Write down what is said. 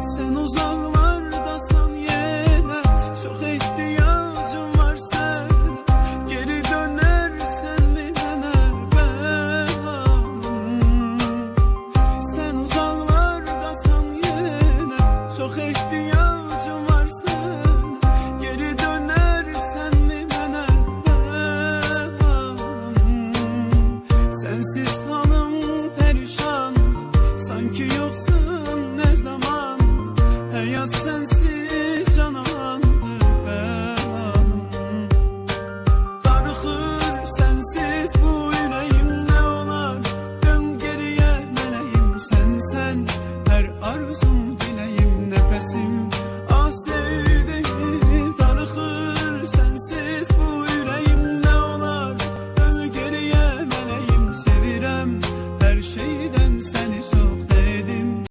Sen uzaklardasan yine, çok ihtiyacım var sana. Geri dönersen mi bana belalım? Sen uzaklardasan yine, çok ihtiyacım var sana. Geri dönersen mi bana belalım? Sensiz hanım perişan, sanki yoksun ne zaman. Hayat sensiz canavandır belalım. Darıxır sensiz bu yüreğim, ne olar dön geriye meleğim. Sen her arzum dileğim, nefesim